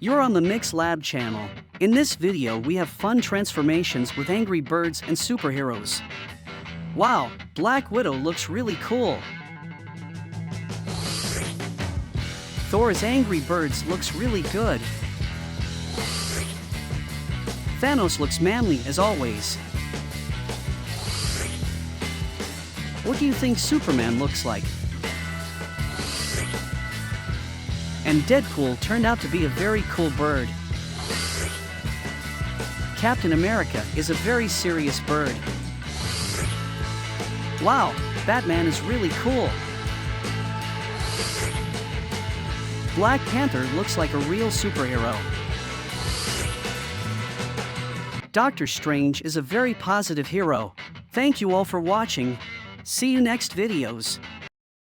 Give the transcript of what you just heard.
You're on the Mix Lab channel. In this video we have fun transformations with angry birds and superheroes. Wow, Black Widow looks really cool. Thor's Angry Birds looks really good. Thanos looks manly as always. What do you think Superman looks like? And Deadpool turned out to be a very cool bird. Captain America is a very serious bird. Wow, Batman is really cool. Black Panther looks like a real superhero. Doctor Strange is a very positive hero. Thank you all for watching. See you next videos.